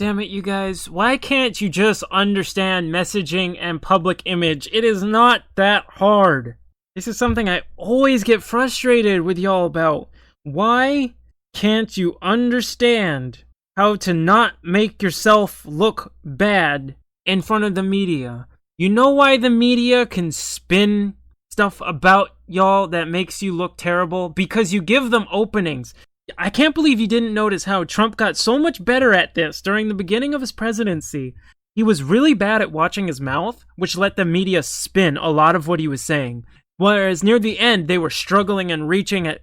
Damn it, you guys. Why can't you just understand messaging and public image? It is not that hard. This is something I always get frustrated with y'all about. Why can't you understand how to not make yourself look bad in front of the media? You know why the media can spin stuff about y'all that makes you look terrible? Because you give them openings. I can't believe you didn't notice how Trump got so much better at this during the beginning of his presidency. He was really bad at watching his mouth, which let the media spin a lot of what he was saying. Whereas near the end, they were struggling and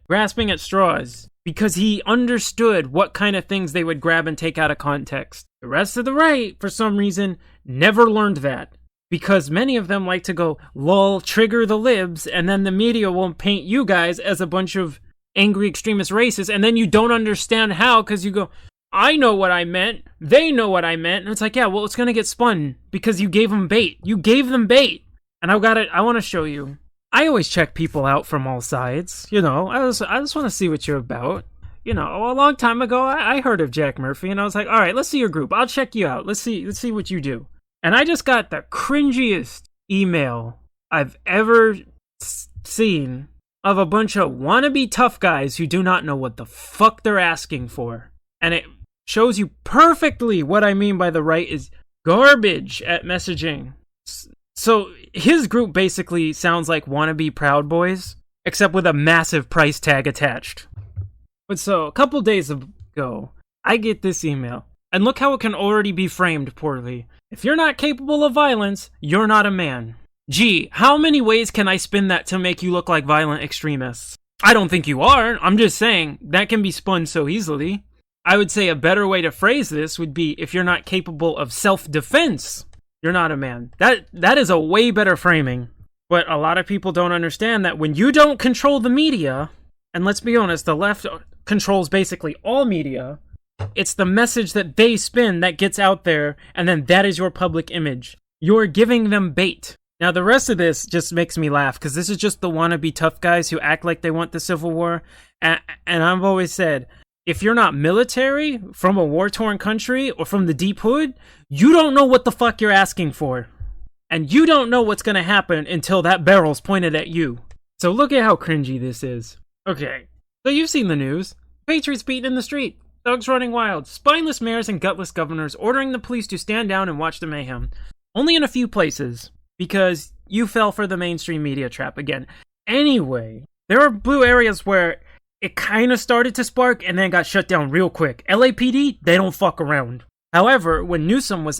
grasping at straws because he understood what kind of things they would grab and take out of context. The rest of the right, for some reason, never learned that. Because many of them like to go, lol, trigger the libs, and then the media won't paint you guys as a bunch of angry extremist racists, and then you don't understand how, because you go, I know what I meant, they know what I meant, and it's like, yeah, well, it's gonna get spun, because you gave them bait. You gave them bait. And I want to show you. I always check people out from all sides, you know, I just want to see what you're about. You know, a long time ago, I heard of Jack Murphy, and I was like, alright, let's see your group, I'll check you out, let's see what you do. And I just got the cringiest email I've ever seen of a bunch of wannabe tough guys who do not know what the fuck they're asking for. And it shows you perfectly what I mean by the right is garbage at messaging. So his group basically sounds like wannabe Proud Boys, except with a massive price tag attached. But so, a couple days ago, I get this email. And look how it can already be framed poorly. If you're not capable of violence, you're not a man. Gee, how many ways can I spin that to make you look like violent extremists? I don't think you are. I'm just saying, that can be spun so easily. I would say a better way to phrase this would be, if you're not capable of self-defense, you're not a man. That is a way better framing. But a lot of people don't understand that when you don't control the media, and let's be honest, the left controls basically all media, it's the message that they spin that gets out there, and then that is your public image. You're giving them bait. Now, the rest of this just makes me laugh, because this is just the wannabe tough guys who act like they want the Civil War. And I've always said, if you're not military, from a war-torn country, or from the deep hood, you don't know what the fuck you're asking for. And you don't know what's going to happen until that barrel's pointed at you. So look at how cringy this is. Okay, so you've seen the news. Patriots beaten in the street. Thugs running wild. Spineless mayors and gutless governors ordering the police to stand down and watch the mayhem. Only in a few places. Because you fell for the mainstream media trap again. Anyway, there are blue areas where it kind of started to spark and then got shut down real quick. LAPD, they don't fuck around. However, when Newsom was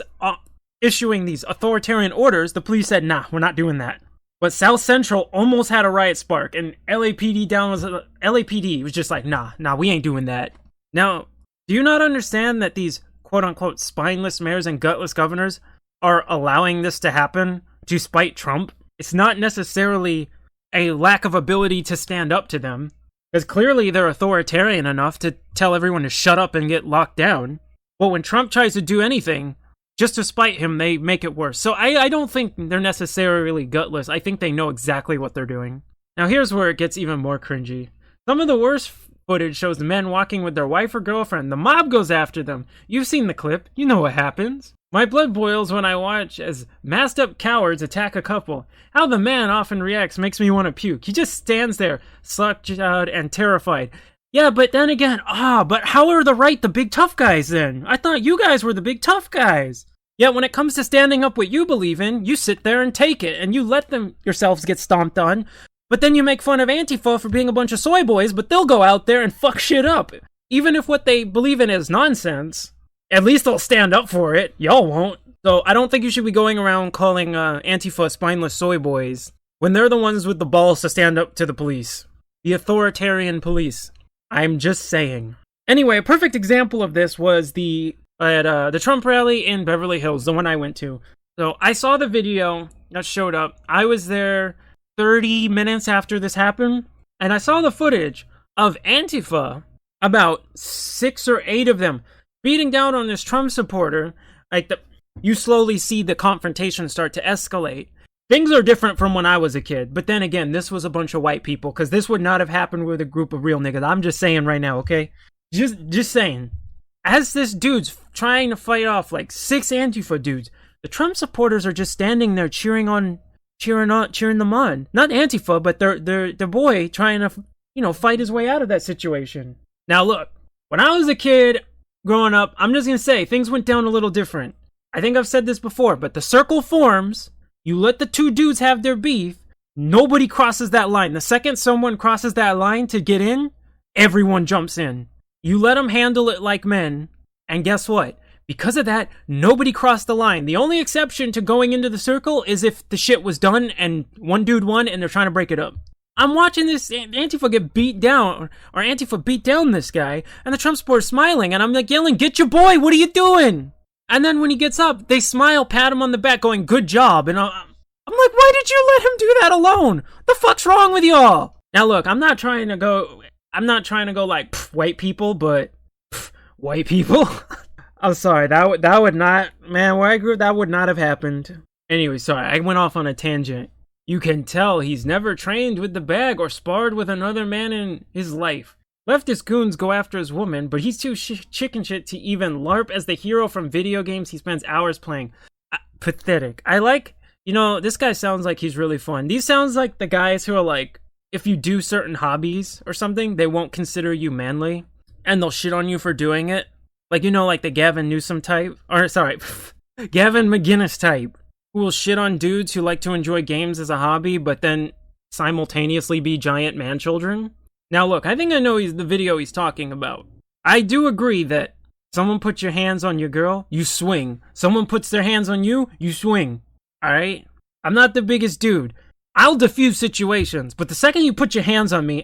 issuing these authoritarian orders, the police said, nah, we're not doing that. But South Central almost had a riot spark, and LAPD was just like, nah, we ain't doing that. Now, do you not understand that these quote-unquote spineless mayors and gutless governors are allowing this to happen to spite Trump? It's not necessarily a lack of ability to stand up to them, because clearly they're authoritarian enough to tell everyone to shut up and get locked down. But when Trump tries to do anything, just to spite him, they make it worse. So I don't think they're necessarily gutless. I think they know exactly what they're doing. Now here's where it gets even more cringy. Some of the worst footage shows the men walking with their wife or girlfriend. The mob goes after them. You've seen the clip. You know what happens. My blood boils when I watch as masked up cowards attack a couple. How the man often reacts makes me want to puke. He just stands there, slack-jawed and terrified. Yeah, but then again, but how are the right the big tough guys then? I thought you guys were the big tough guys. Yet when it comes to standing up what you believe in, you sit there and take it, and you let them yourselves get stomped on. But then you make fun of Antifa for being a bunch of soy boys, but they'll go out there and fuck shit up. Even if what they believe in is nonsense, at least they'll stand up for it. Y'all won't. So I don't think you should be going around calling Antifa spineless soy boys when they're the ones with the balls to stand up to the police. The authoritarian police. I'm just saying. Anyway, a perfect example of this was the Trump rally in Beverly Hills, the one I went to. So I saw the video that showed up. I was there 30 minutes after this happened, and I saw the footage of Antifa, about 6 or 8 of them, beating down on this Trump supporter. You slowly see the confrontation start to escalate. Things are different from when I was a kid, but then again, this was a bunch of white people, because this would not have happened with a group of real niggas. I'm just saying right now, okay? Just saying. As this dude's trying to fight off like 6 Antifa dudes, the Trump supporters are just standing there cheering them on. Not Antifa, but their boy trying to, fight his way out of that situation. Now look, when I was a kid growing up, I'm just gonna say things went down a little different. I think I've said this before, but the circle forms. You let the 2 dudes have their beef. Nobody crosses that line. The second someone crosses that line to get in, everyone jumps in. You let them handle it like men, and guess what? Because of that, nobody crossed the line. The only exception to going into the circle is if the shit was done and one dude won and they're trying to break it up. I'm watching this Antifa get beat down, or Antifa beat down this guy, and the Trump supporter's smiling, and I'm like yelling, "Get your boy, what are you doing?" And then when he gets up, they smile, pat him on the back, going, "Good job," and I'm like, why did you let him do that alone? The fuck's wrong with y'all? Now look, I'm not trying to go like white people, but white people. I'm sorry, that would not, man. Where I grew up, that would not have happened. Anyway, sorry, I went off on a tangent. You can tell he's never trained with the bag or sparred with another man in his life. Leftist goons go after his woman, but he's too chicken shit to even LARP as the hero from video games he spends hours playing. Pathetic. I like. This guy sounds like he's really fun. These sounds like the guys who are like, if you do certain hobbies or something, they won't consider you manly, and they'll shit on you for doing it. Like, like the Gavin Newsom type, Gavin McGinnis type, who will shit on dudes who like to enjoy games as a hobby, but then simultaneously be giant man-children. Now look, I think I know the video he's talking about. I do agree that someone puts your hands on your girl, you swing. Someone puts their hands on you, you swing. Alright? I'm not the biggest dude. I'll diffuse situations, but the second you put your hands on me,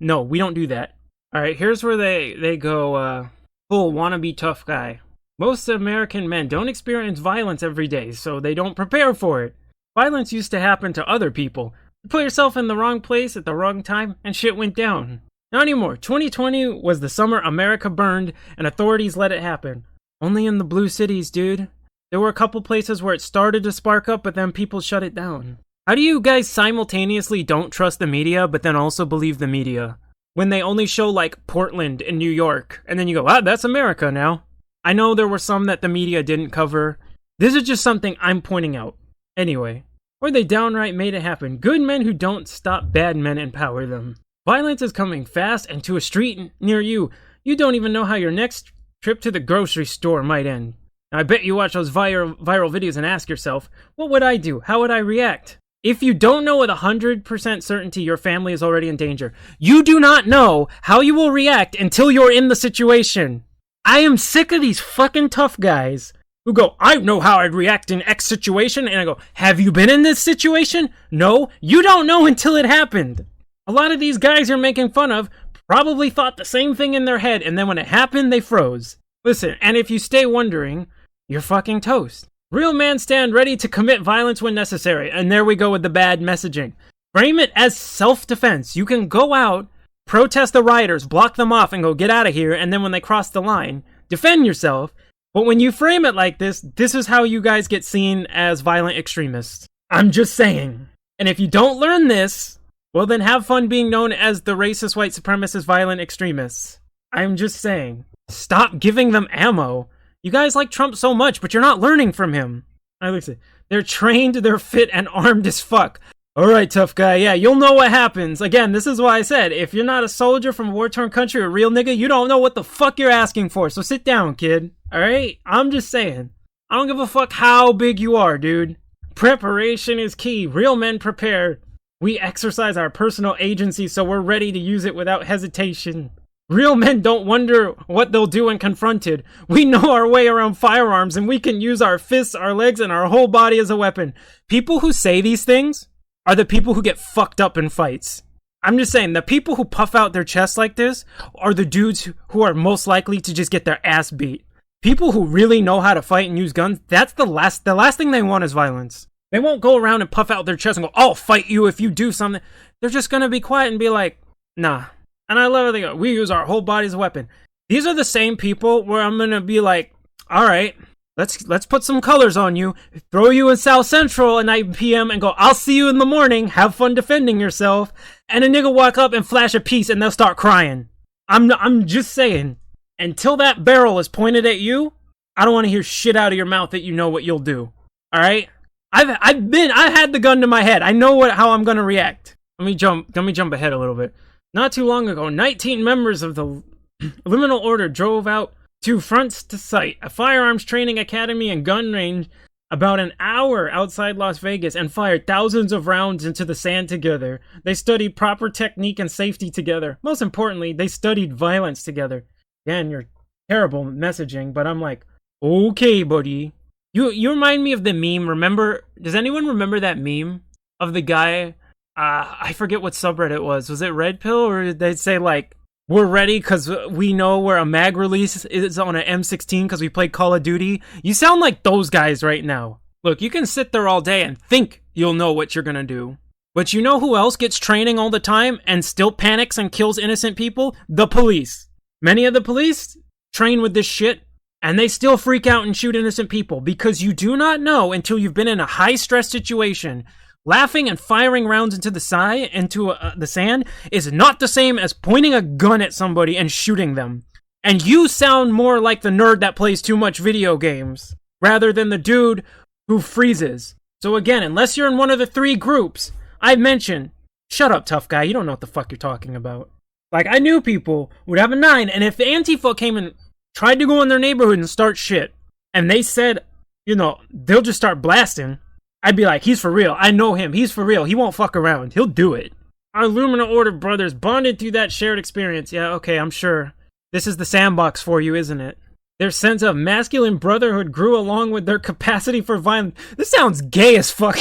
no, we don't do that. Alright, here's where they go, full wannabe tough guy. Most American men don't experience violence every day, so they don't prepare for it. Violence used to happen to other people. You put yourself in the wrong place at the wrong time, and shit went down. Not anymore. 2020 was the summer America burned, and authorities let it happen. Only in the blue cities, dude. There were a couple places where it started to spark up, but then people shut it down. How do you guys simultaneously don't trust the media, but then also believe the media? When they only show, like, Portland and New York, and then you go, that's America now. I know there were some that the media didn't cover. This is just something I'm pointing out. Anyway, or they downright made it happen. Good men who don't stop bad men empower them. Violence is coming fast and to a street near you. You don't even know how your next trip to the grocery store might end. Now, I bet you watch those viral videos and ask yourself, what would I do? How would I react? If you don't know with 100% certainty your family is already in danger, you do not know how you will react until you're in the situation. I am sick of these fucking tough guys who go, I know how I'd react in X situation, and I go, have you been in this situation? No, you don't know until it happened. A lot of these guys you're making fun of probably thought the same thing in their head, and then when it happened, they froze. Listen, and if you stay wondering, you're fucking toast. Real men stand ready to commit violence when necessary, and there we go with the bad messaging. Frame it as self-defense. You can go out, protest the rioters, block them off, and go get out of here, and then when they cross the line, defend yourself. But when you frame it like this is how you guys get seen as violent extremists. I'm just saying. And if you don't learn this, well then have fun being known as the racist, white supremacist, violent extremists. I'm just saying. Stop giving them ammo. You guys like Trump so much, but you're not learning from him. Listen, they're trained, they're fit, and armed as fuck. Alright, tough guy, yeah, you'll know what happens. Again, this is why I said, if you're not a soldier from a war-torn country or a real nigga, you don't know what the fuck you're asking for, so sit down, kid. Alright? I'm just saying. I don't give a fuck how big you are, dude. Preparation is key. Real men prepare. We exercise our personal agency so we're ready to use it without hesitation. Real men don't wonder what they'll do when confronted. We know our way around firearms and we can use our fists, our legs, and our whole body as a weapon. People who say these things are the people who get fucked up in fights. I'm just saying, the people who puff out their chests like this are the dudes who are most likely to just get their ass beat. People who really know how to fight and use guns, that's the last thing they want is violence. They won't go around and puff out their chest and go, I'll fight you if you do something. They're just gonna be quiet and be like, nah. And I love how they go, we use our whole body as a weapon. These are the same people where I'm gonna be like, alright, let's put some colors on you, throw you in South Central at 9 p.m. and go, I'll see you in the morning, have fun defending yourself. And a nigga walk up and flash a piece and they'll start crying. I'm just saying. until that barrel is pointed at you, I don't want to hear shit out of your mouth that you know what you'll do. All right? I've had the gun to my head. I know how I'm gonna react. Let me jump ahead a little bit. Not too long ago, 19 members of the Liminal Order drove out to Fronts to Sight, a firearms training academy and gun range about an hour outside Las Vegas, and fired thousands of rounds into the sand together. They studied proper technique and safety together. Most importantly, they studied violence together. Again, you're terrible messaging, but I'm like, okay, buddy. You remind me of the meme. Does anyone remember that meme of the guy? I forget what subreddit it was. Was it Red Pill, or did they say like, we're ready because we know where a mag release is on an M16 because we played Call of Duty? You sound like those guys right now. Look, you can sit there all day and think you'll know what you're gonna do. But you know who else gets training all the time and still panics and kills innocent people? The police. Many of the police train with this shit, and they still freak out and shoot innocent people because you do not know until you've been in a high-stress situation. Laughing and firing rounds into the sand is not the same as pointing a gun at somebody and shooting them. And you sound more like the nerd that plays too much video games, rather than the dude who freezes. So again, unless you're in one of the three groups I mentioned, shut up, tough guy, you don't know what the fuck you're talking about. Like, I knew people would have a 9, and if the Antifa came and tried to go in their neighborhood and start shit, and they said, they'll just start blasting, I'd be like, he's for real. I know him. He's for real. He won't fuck around. He'll do it. Our Luminal Order brothers bonded through that shared experience. Yeah, okay, I'm sure. This is the sandbox for you, isn't it? Their sense of masculine brotherhood grew along with their capacity for violence. This sounds gay as fuck.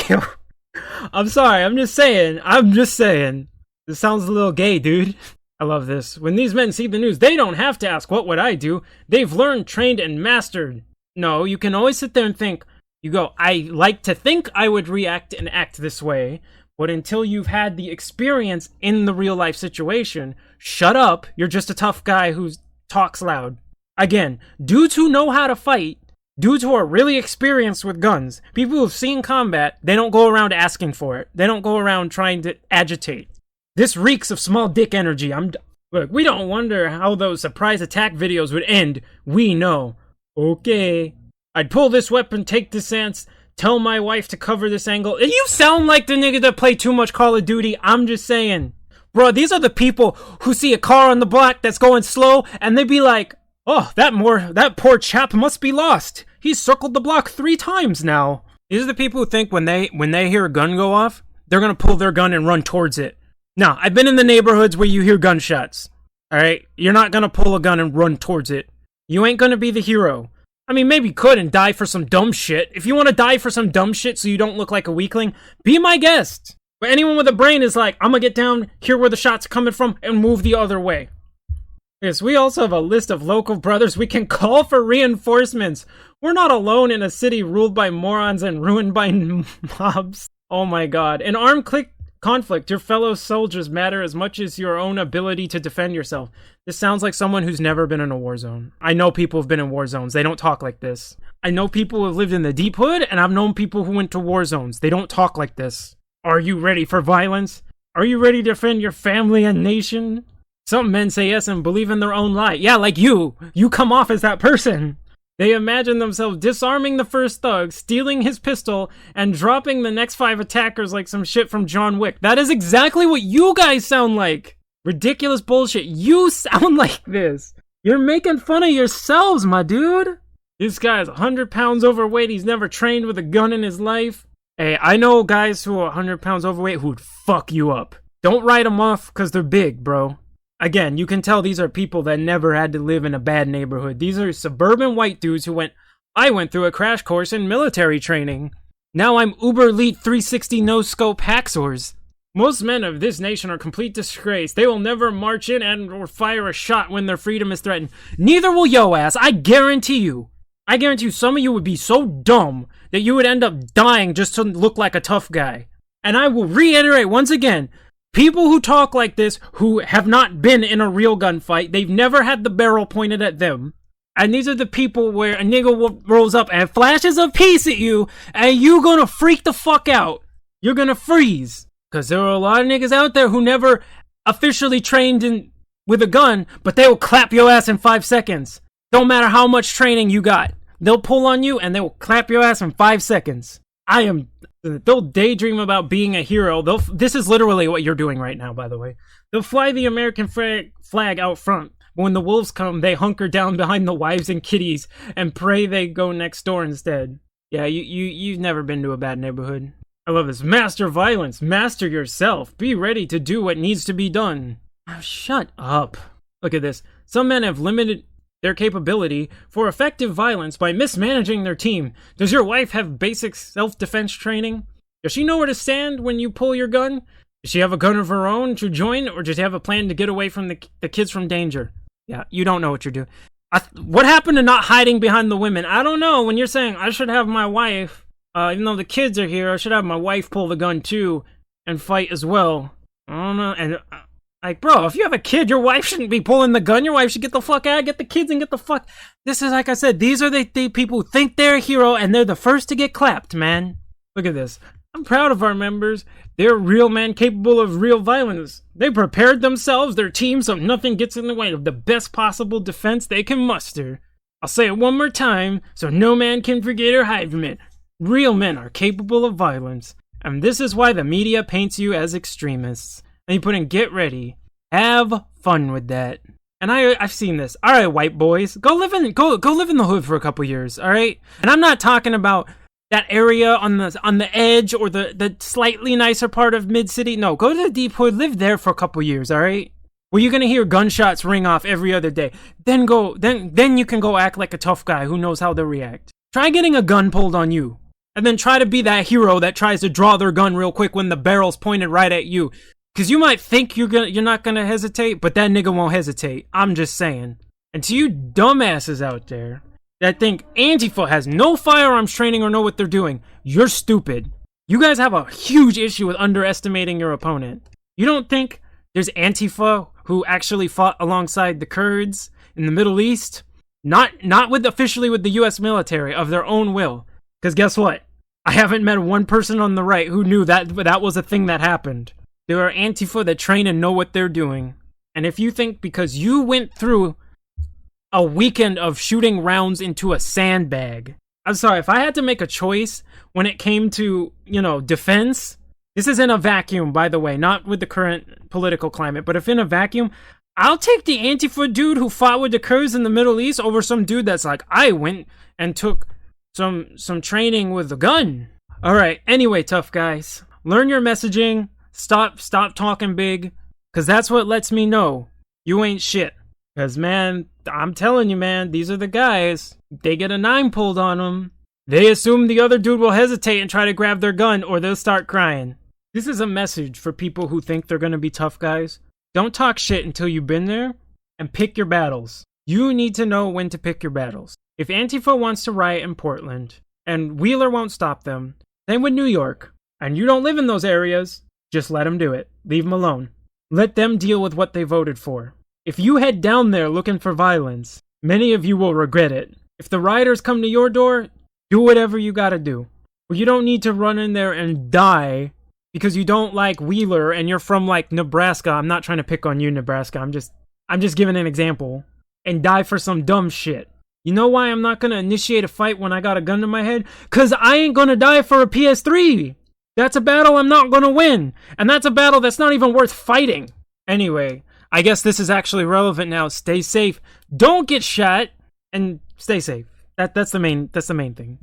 I'm sorry. I'm just saying. This sounds a little gay, dude. I love this. When these men see the news, they don't have to ask, what would I do? They've learned, trained, and mastered. No, you can always sit there and think, you go, I like to think I would react and act this way, but until you've had the experience in the real life situation, shut up, you're just a tough guy who talks loud. Again, dudes who know how to fight, dudes who are really experienced with guns, people who've seen combat, they don't go around asking for it. They don't go around trying to agitate. This reeks of small dick energy. Look, we don't wonder how those surprise attack videos would end. We know. Okay. I'd pull this weapon, take this stance, tell my wife to cover this angle. You sound like the nigga that play too much Call of Duty. I'm just saying. Bro, these are the people who see a car on the block that's going slow, and they be like, oh, that poor chap must be lost. He's circled the block 3 times now. These are the people who think when they hear a gun go off, they're gonna pull their gun and run towards it. Now, I've been in the neighborhoods where you hear gunshots. Alright? You're not gonna pull a gun and run towards it. You ain't gonna be the hero. I mean, maybe you could and die for some dumb shit. If you want to die for some dumb shit so you don't look like a weakling, be my guest. But anyone with a brain is like, I'm gonna get down, hear where the shot's coming from, and move the other way. Yes, we also have a list of local brothers we can call for reinforcements. We're not alone in a city ruled by morons and ruined by mobs. Oh my god. In armed conflict, your fellow soldiers matter as much as your own ability to defend yourself. This sounds like someone who's never been in a war zone. I know people who've been in war zones. They don't talk like this. I know people who have lived in the deep hood, and I've known people who went to war zones. They don't talk like this. Are you ready for violence? Are you ready to defend your family and nation? Some men say yes and believe in their own lie. Yeah, like you. You come off as that person. They imagine themselves disarming the first thug, stealing his pistol, and dropping the next 5 attackers like some shit from John Wick. That is exactly what you guys sound like. Ridiculous bullshit. You sound like this. You're making fun of yourselves, my dude. This guy's 100 pounds overweight. He's never trained with a gun in his life. Hey, I know guys who are 100 pounds overweight who'd fuck you up. Don't write them off because they're big, bro. Again, you can tell these are people that never had to live in a bad neighborhood. These are suburban white dudes who I went through a crash course in military training. Now I'm uber elite 360 no-scope hacksaws. Most men of this nation are complete disgrace. They will never march in and or fire a shot when their freedom is threatened. Neither will yo ass, I guarantee you. I guarantee you some of you would be so dumb that you would end up dying just to look like a tough guy. And I will reiterate once again, people who talk like this, who have not been in a real gunfight, they've never had the barrel pointed at them. And these are the people where a nigga rolls up and flashes a piece at you, and you gonna freak the fuck out. You're gonna freeze. Because there are a lot of niggas out there who never officially trained in with a gun, but they will clap your ass in 5 seconds. Don't matter how much training you got. They'll pull on you and they will clap your ass in 5 seconds. They'll daydream about being a hero. This is literally what you're doing right now, by the way. They'll fly the American flag out front. But when the wolves come, they hunker down behind the wives and kiddies and pray they go next door instead. Yeah, you've never been to a bad neighborhood. I love this. Master violence. Master yourself. Be ready to do what needs to be done. Oh, shut up. Look at this. Some men have limited their capability for effective violence by mismanaging their team. Does your wife have basic self-defense training? Does she know where to stand when you pull your gun? Does she have a gun of her own to join, or does she have a plan to get away from the kids from danger? Yeah, you don't know what you're doing. What happened to not hiding behind the women? I don't know. When you're saying, I should have my wife, even though the kids are here, I should have my wife pull the gun too and fight as well. I don't know. And, like, bro, if you have a kid, your wife shouldn't be pulling the gun. Your wife should get the fuck out, get the kids, and get the fuck... This is, like I said, these are the people who think they're a hero, and they're the first to get clapped, man. Look at this. I'm proud of our members. They're real men capable of real violence. They prepared themselves, their team, so nothing gets in the way of the best possible defense they can muster. I'll say it one more time, so no man can forget or hide from it. Real men are capable of violence, and this is why the media paints you as extremists. And you put in, get ready. Have fun with that. And I've seen this. All right, white boys, go live in the hood for a couple years, all right? And I'm not talking about that area on the edge or the slightly nicer part of mid-city. No, go to the deep hood, live there for a couple years, all right? Where you're gonna hear gunshots ring off every other day. Then you can go act like a tough guy who knows how to react. Try getting a gun pulled on you, and then try to be that hero that tries to draw their gun real quick when the barrel's pointed right at you. Cause you might think you're not gonna hesitate, but that nigga won't hesitate. I'm just saying. And to you dumbasses out there that think Antifa has no firearms training or know what they're doing, you're stupid. You guys have a huge issue with underestimating your opponent. You don't think there's Antifa who actually fought alongside the Kurds in the Middle East? Not officially with the US military, of their own will. Because guess what? I haven't met one person on the right who knew that was a thing that happened. There are Antifa that train and know what they're doing. And if you think because you went through a weekend of shooting rounds into a sandbag. I'm sorry, if I had to make a choice when it came to, defense, this is in a vacuum, by the way, not with the current political climate, but if in a vacuum, I'll take the Antifa dude who fought with the Kurds in the Middle East over some dude that's like, I went and took some training with a gun. All right, anyway, tough guys, learn your messaging, stop talking big, because that's what lets me know you ain't shit. Because, man, I'm telling you, man, these are the guys. They get a 9 pulled on them. They assume the other dude will hesitate and try to grab their gun, or they'll start crying. This is a message for people who think they're going to be tough guys. Don't talk shit until you've been there, and pick your battles. You need to know when to pick your battles. If Antifa wants to riot in Portland, and Wheeler won't stop them, same with New York, and you don't live in those areas, just let them do it. Leave them alone. Let them deal with what they voted for. If you head down there looking for violence, many of you will regret it. If the rioters come to your door, do whatever you gotta do. But you don't need to run in there and die because you don't like Wheeler and you're from, like, Nebraska. I'm not trying to pick on you, Nebraska. I'm just giving an example. And die for some dumb shit. You know why I'm not gonna initiate a fight when I got a gun to my head? Cause I ain't gonna die for a PS3! That's a battle I'm not gonna win! And that's a battle that's not even worth fighting! Anyway, I guess this is actually relevant now. Stay safe. Don't get shot, and stay safe. That's the main thing.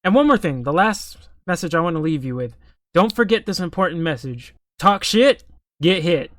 And one more thing, the last message I want to leave you with. Don't forget this important message. Talk shit, get hit.